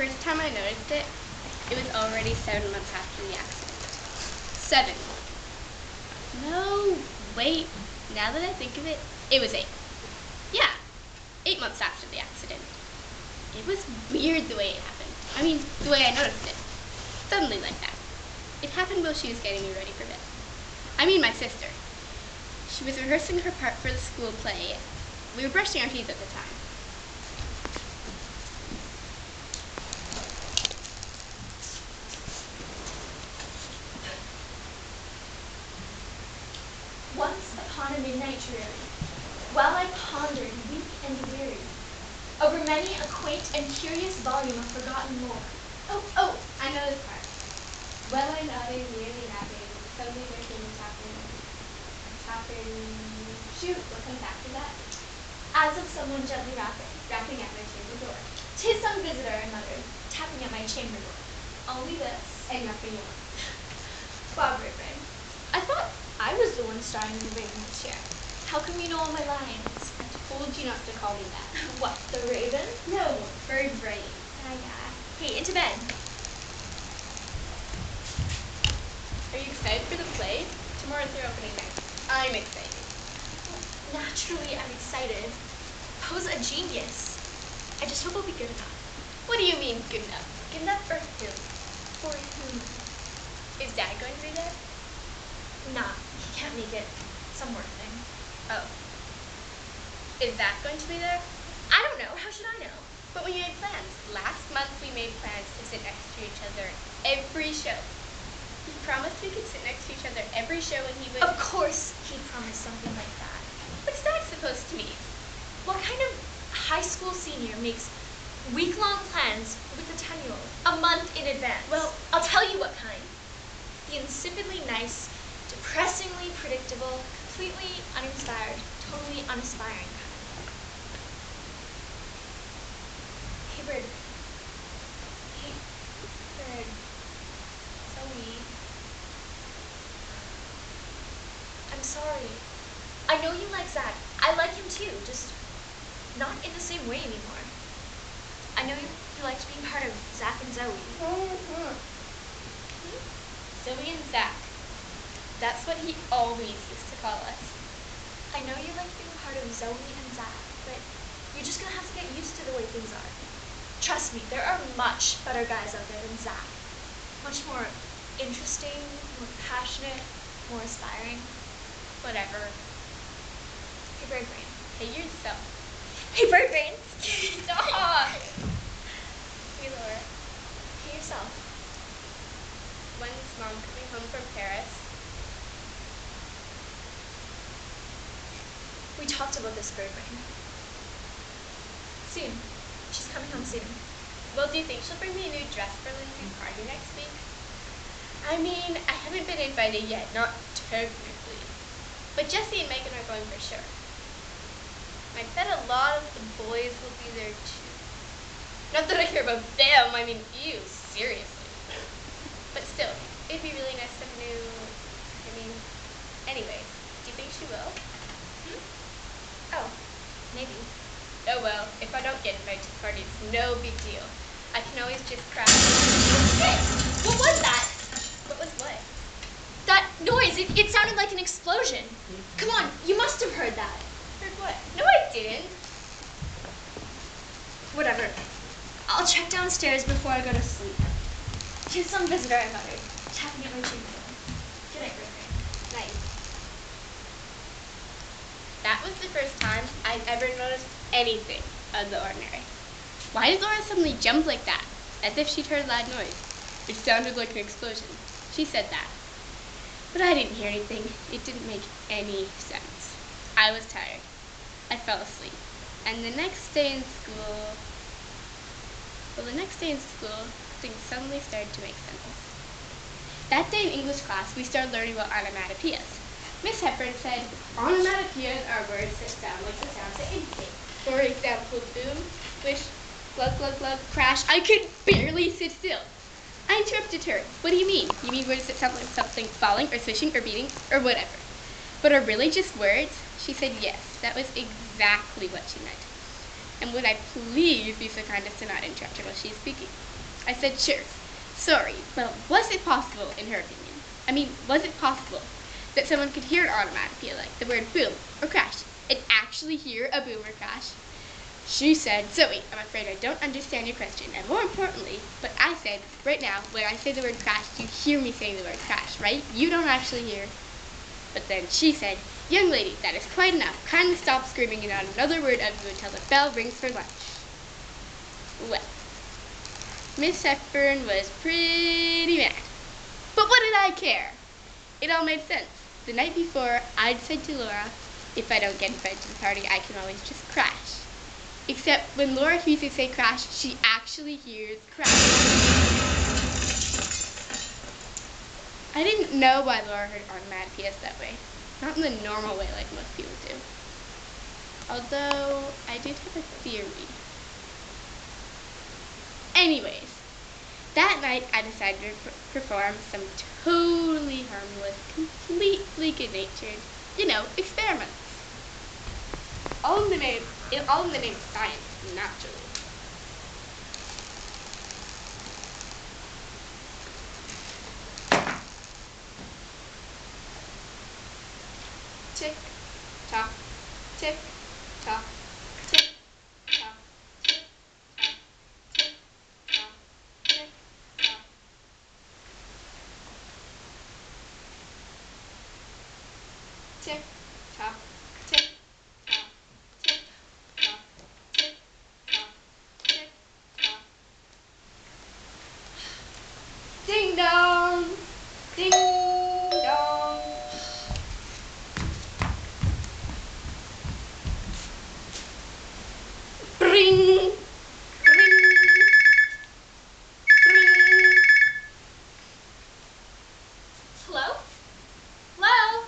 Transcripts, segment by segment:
first time I noticed it, it was already 7 months after the accident. 7. No, wait. Now that I think of it, it was 8. Yeah, 8 months after the accident. It was weird the way it happened. I mean, the way I noticed it. Suddenly like that. It happened while she was getting me ready for bed. I mean my sister. She was rehearsing her part for the school play. We were brushing our teeth at the time. Once upon a midnight dreary, while I pondered, weak and weary, over many a quaint and curious volume of forgotten lore. Oh, I know this part. Well, I nodded, nearly napping. Suddenly there came a tapping. Shoot, what comes after that? As of someone gently rapping Rapping at my chamber door. 'Tis some visitor, I muttered, tapping at my chamber door. Only this. And nothing more. Bob Raven. I thought I was the one starring in the Raven this year. How come you know all my lines? I told you not to call me that. What, the Raven? No, bird brain. Hey, into bed. Are you excited for the play? Tomorrow's their opening night. I'm excited. Naturally, I'm excited. Poe's a genius. I just hope I'll be good enough. What do you mean, good enough? Good enough for who? For whom? Is Dad going to be there? Nah, he can't make it. Some work thing. Oh. Is Zach going to be there? I don't know. How should I know? But we made plans. Last month we made plans to sit next to each other every show. He promised we could sit next to each other every show and he would... Of course he'd promise something like that. What's that supposed to mean? What kind of high school senior makes week-long plans with a 10-year-old a month in advance? Well, I'll tell you what kind. The insipidly nice, depressingly predictable, completely uninspired, totally unaspiring kind. Hey, Bird. Hey, Bird. Zoe. I'm sorry. I know you like Zach. I like him too, just not in the same way anymore. I know you liked being part of Zach and Zoe. Zoe and Zach. That's what he always used to call us. I know you liked being part of Zoe and Zach, but you're just gonna have to get used to the way things are. Trust me, there are much better guys out there than Zach. Much more interesting, more passionate, more aspiring. Whatever. Hey, Bird Brain. Hey yourself. Hey, Bird Brain! Stop! Hey, Laura. Hey, yourself. When's Mom coming home from Paris? We talked about this, Bird Brain. Soon. She's coming home soon. Well, do you think she'll bring me a new dress for Lindsay's party next week? I mean, I haven't been invited yet, not technically. But Jessie and Megan are going for sure. I bet a lot of the boys will be there too. Not that I care about them, I mean, ew, seriously. But still, it'd be really nice to have a new, anyways, do you think she will? Oh, maybe. Oh well, if I don't get invited to the party, it's no big deal. I can always just cry. Hey, what was that? What was what? That noise, it sounded like an explosion. Come on, you must have heard that. Heard what? No, I didn't. Whatever. I'll check downstairs before I go to sleep. Here's some visitor I muttered, tapping at my chamber door. Good night, Bird Brain. Nice. That was the first time I'd ever noticed anything out of the ordinary. Why did Laura suddenly jump like that? As if she'd heard a loud noise. It sounded like an explosion. She said that. But I didn't hear anything. It didn't make any sense. I was tired. I fell asleep. And the next day in school, things suddenly started to make sense. That day in English class, we started learning about onomatopoeias. Miss Hepburn said, onomatopoeias are words that sound like the sounds that indicate. For example, boom, swish, glug, glug, glug, crash. I could barely sit still. I interrupted her. What do you mean? You mean words that sound like something falling or swishing or beating or whatever? But are really just words? She said yes. That was exactly what she meant. and would I please be so kind as to not interrupt her while she's speaking? I said, sure, sorry, but was it possible, in her opinion? I mean, was it possible that someone could hear an onomatopoeia like the word boom or crash and actually hear a boom or crash? She said, Zoe, I'm afraid I don't understand your question, and more importantly, but I said, right now, when I say the word crash, you hear me saying the word crash, right? You don't actually hear. But then she said, young lady, that is quite enough. Kindly stop screaming and not another word of you until the bell rings for lunch. Well, Miss Hepburn was pretty mad. But what did I care? It all made sense. The night before, I'd said to Laura, if I don't get invited to the party, I can always just crash. Except when Laura hears me say crash, she actually hears crash. I didn't know why Laura heard onomatopoeias that way. Not in the normal way like most people do. Although, I did have a theory. Anyways, that night I decided to perform some totally harmless, completely good-natured, experiments. All in the name of science, naturally. Tick, tock, tick, tock, tick, tock, tick, tock, tick, tock, tick, tock. Tick, tock, tick, tock, tick, tock, tick, tock, tick, tock. Ding dong, ding dong. Ring, ring, ring. Hello? Hello?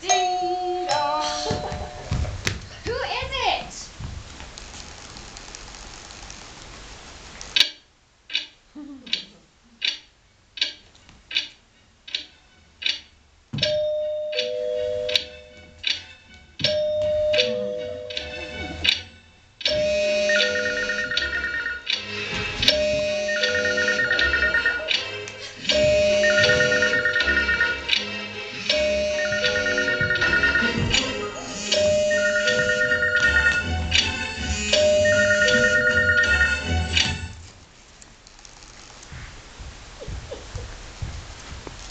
Ding dong. Who is it?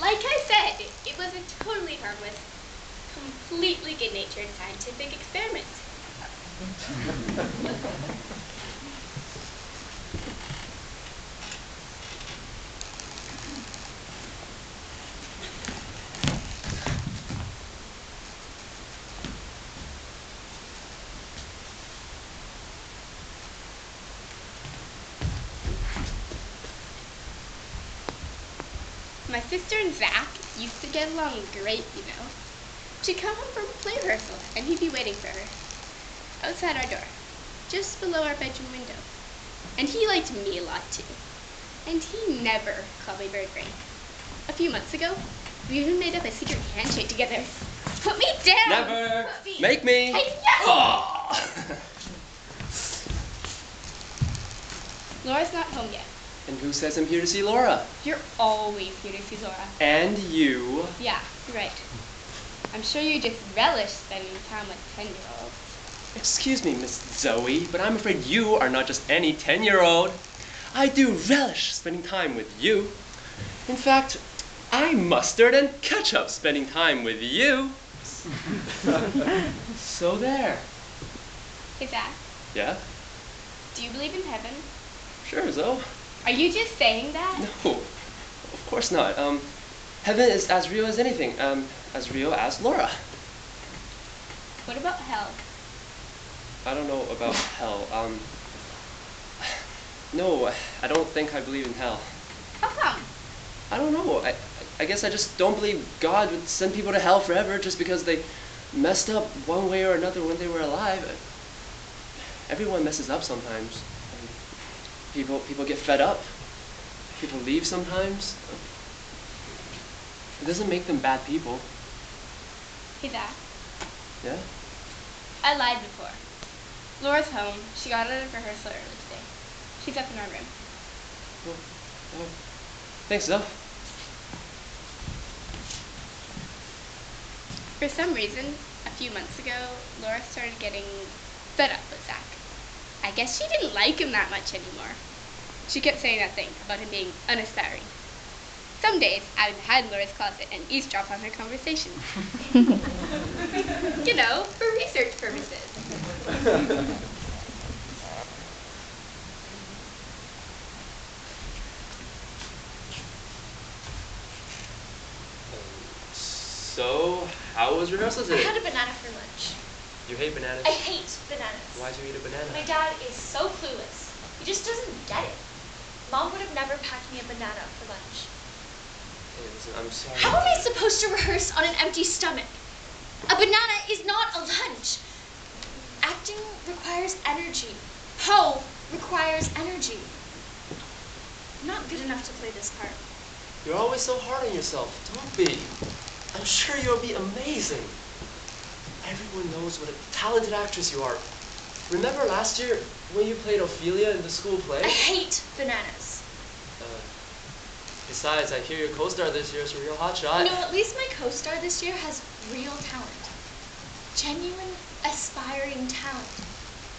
Like I said, it was a totally harmless, completely good-natured scientific experiment. My sister and Zach used to get along great, She'd come home from play rehearsal, and he'd be waiting for her outside our door, just below our bedroom window. And he liked me a lot, too. And he never called me Bird Brain. A few months ago, we even made up a secret handshake together. Put me down! Never! Put me. Make me! Hey, yes! Oh! Laura's not home yet. And who says I'm here to see Laura? You're always here to see Laura. And you. Yeah, you're right. I'm sure you just relish spending time with 10-year-olds. Excuse me, Miss Zoe, but I'm afraid you are not just any 10-year-old. I do relish spending time with you. In fact, I mustard and ketchup spending time with you. So there. Hey, Zach, Yeah? do you believe in heaven? Sure, Zoe. Are you just saying that? No, of course not. Heaven is as real as anything. As real as Laura. What about hell? I don't know about hell. No, I don't think I believe in hell. How come? I don't know. I guess I just don't believe God would send people to hell forever just because they messed up one way or another when they were alive. Everyone messes up sometimes. People get fed up. People leave sometimes. It doesn't make them bad people. Hey, Zach, Yeah? I lied before. Laura's home. She got out of rehearsal early today. She's up in our room. Oh, thanks, though. For some reason, a few months ago, Laura started getting fed up with Zach. I guess she didn't like him that much anymore. She kept saying that thing about him being unaspiring. Some days, I would hide in Laura's closet and eavesdrop on her conversations. You know, for research purposes. So, how was rehearsal I today? had a banana for lunch. You hate bananas? I hate bananas. Why'd you eat a banana? My dad is so clueless. He just doesn't get it. Mom would have never packed me a banana for lunch. Hey, listen, I'm sorry. How am I supposed to rehearse on an empty stomach? A banana is not a lunch. Acting requires energy. Ho requires energy. I'm not good enough to play this part. You're always so hard on yourself. Don't be. I'm sure you'll be amazing. Everyone knows what a talented actress you are. Remember last year when you played Ophelia in the school play? I hate bananas. Besides, I hear your co-star this year is a real hotshot. You know, at least my co-star this year has real talent. Genuine, aspiring talent.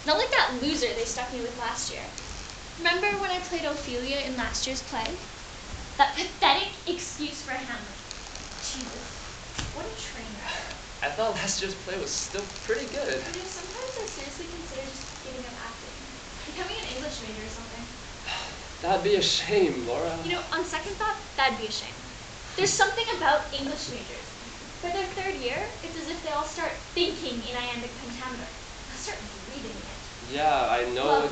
Not like that loser they stuck me with last year. Remember when I played Ophelia in last year's play? That pathetic excuse for Hamlet. Jesus, what a train wreck. I thought last year's play was still pretty good. You know, sometimes I seriously consider just giving up acting. Becoming an English major or something. That'd be a shame, Laura. You know, on second thought, that'd be a shame. There's something about English majors. By their third year, it's as if they all start thinking in iambic pentameter. They'll start reading it. Yeah, I know. Blah, blah,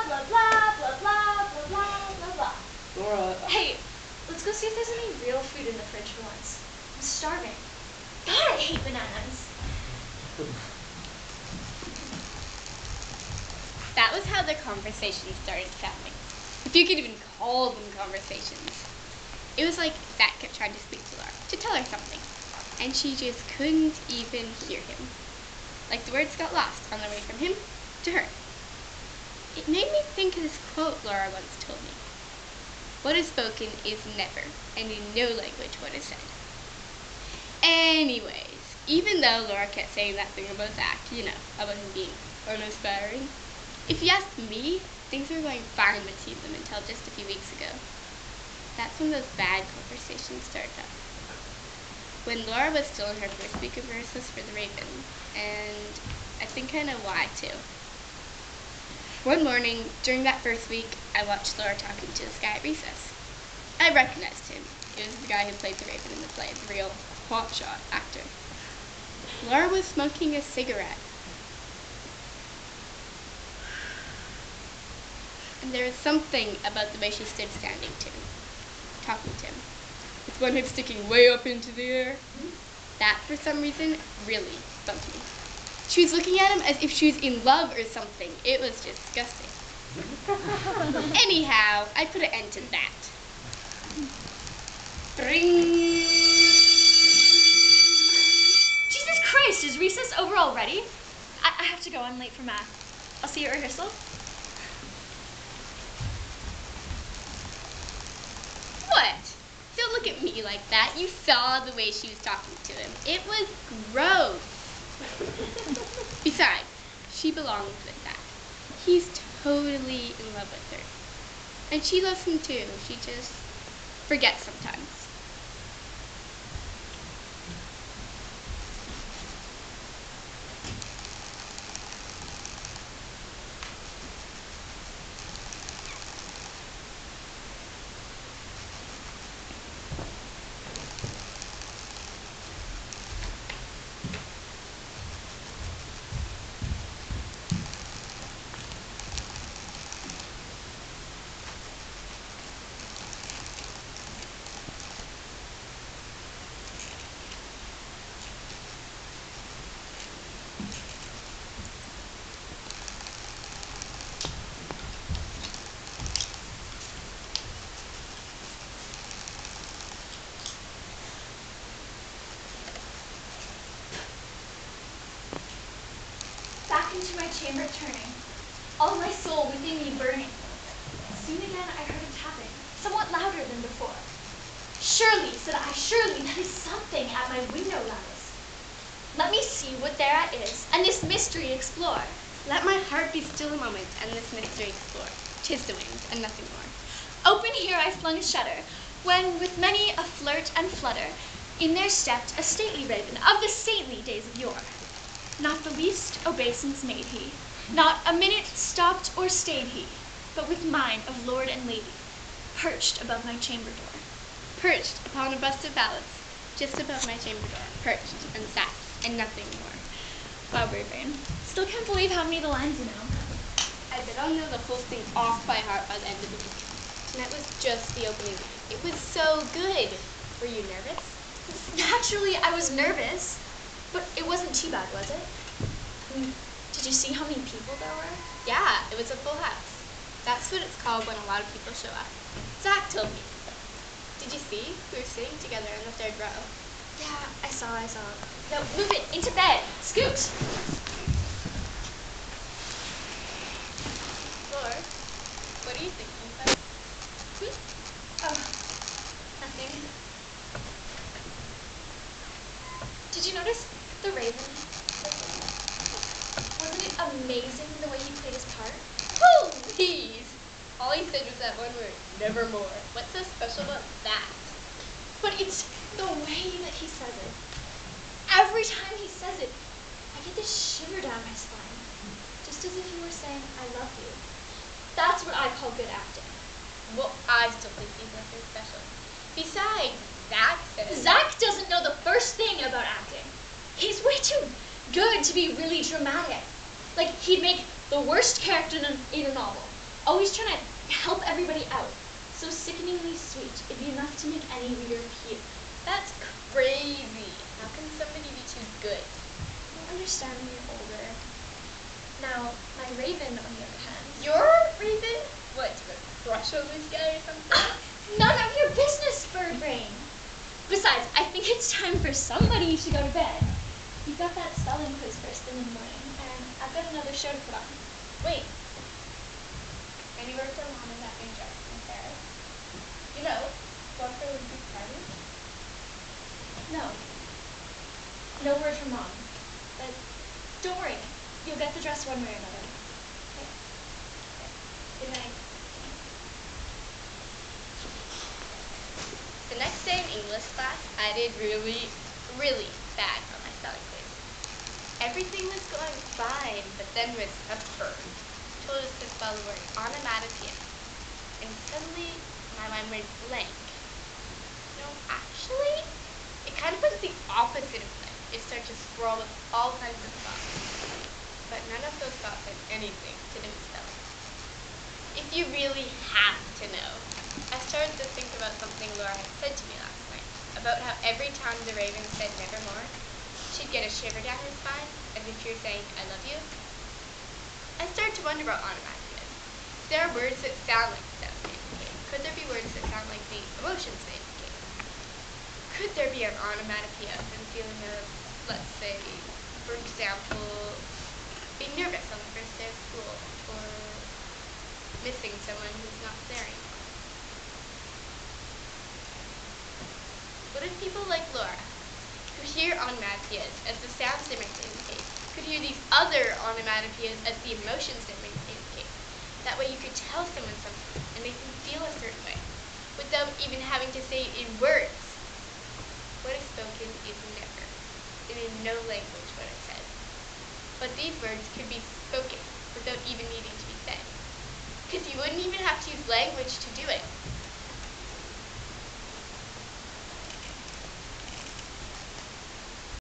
blah, blah, blah, blah, blah, blah, blah, blah. Laura. Hey, let's go see if there's any real food in the fridge for once. I'm starving. God, I hate bananas. That was how the conversation started sounding. If you could even call them conversations. It was like Zach kept trying to speak to Laura, to tell her something, and she just couldn't even hear him. Like the words got lost on their way from him to her. It made me think of this quote Laura once told me. What is spoken is never, and in no language what is said. Anyways, even though Laura kept saying that thing about Zach, you know, about him being unaspiring, if you ask me, things were going fine between them until just a few weeks ago. That's when those bad conversations started up. When Laura was still in her first week of rehearsals for The Raven, and I think I know why too. One morning, during that first week, I watched Laura talking to this guy at recess. I recognized him. It was the guy who played the Raven in the play, the real hotshot actor. Laura was smoking a cigarette. And there was something about the way she stood standing to him, talking to him, with one hip sticking way up into the air. That, for some reason, really bugged me. She was looking at him as if she was in love or something. It was disgusting. Anyhow, I put an end to that. Bring. Jesus Christ, is recess over already? I have to go, I'm late for math. I'll see you at rehearsal. What? Don't look at me like that. You saw the way she was talking to him. It was gross. Besides, she belongs with Zach. He's totally in love with her. And she loves him too. She just forgets sometimes. Back into my chamber turning. soul within me burning. Soon again I heard a tapping, somewhat louder than before. Surely, said I, surely that is something at my window lattice. Let me see what thereat is, and this mystery explore. Let my heart be still a moment, and this mystery explore. 'Tis the wind, and nothing more. Open here I flung a shutter, when with many a flirt and flutter, in there stepped a stately raven of the saintly days of yore. Not the least obeisance made he, not a minute stopped or stayed he, but with mine of lord and lady, perched above my chamber door. Perched upon a bust of ballads, just above my chamber door. Perched and sat, and nothing more. Wow, Raven. Still can't believe how many the lines you know. I bet I'll know the whole thing off by heart by the end of the week. And that was just the opening line. It was so good. Were you nervous? Naturally, I was nervous, but it wasn't too bad, was it? Did you see how many people there were? Yeah, it was a full house. That's what it's called when a lot of people show up. Zach told me. Did you see? We were sitting together in the third row. Yeah, I saw. No, move it, into bed, scoot. Lord, what are you thinking about? Oh, nothing. Did you notice the raven? Wasn't it amazing the way he played his part? Please! All he said was that one word, nevermore. What's so special about that? But it's the way that he says it. Every time he says it, I get this shiver down my spine. Just as if he were saying, I love you. That's what I call good acting. Well, I still think he's nothing special. Besides, Zach says... Zach doesn't know the first thing about acting. He's way too good to be really dramatic. Like, he'd make the worst character in a novel, always trying to help everybody out. So sickeningly sweet, it'd be enough to make any reader puke. That's crazy. How can somebody be too good? I don't understand when you're older. Now, my raven, on the other hand... Your Raven? What, do you have a crush on this guy or something? None of your business, bird brain. Besides, I think it's time for somebody to go to bed. You've got that spelling quiz first thing in the morning, and I've got another show to put on. Wait. Any word for mom and that being dressed in Paris? You know, one for Olympic party? No. No word from Mom. But don't worry. You'll get the dress one way or another. Okay. Good night. The next day in English class, I did really, really bad on my spelling quiz. Everything was going fine, but then Miss Hepburn told us to spell the word onomatopoeia. And suddenly, my mind went blank. No, actually, it kind of was the opposite of blank. It started to scroll with all kinds of thoughts. But none of those thoughts had anything to do with spelling. If you really have to know, I started to think about something Laura had said to me last night, about how every time the raven said nevermore, she'd get a shiver down her spine, as if she were saying, I love you. I started to wonder about onomatopoeias. There are words that sound like the sounds they indicate. Could there be words that sound like the emotions they indicate? Could there be an onomatopoeia for the feeling of, let's say, for example, being nervous on the first day of school, or missing someone who's not there anymore? What if people like Laura, who hear onomatopoeias as the sounds they might indicate, could hear these other onomatopoeias as the emotions they might indicate? That way you could tell someone something and make them feel a certain way, without even having to say it in words. What is spoken is never, and in no language what I said. But these words could be spoken without even needing to be said. Because you wouldn't even have to use language to do it.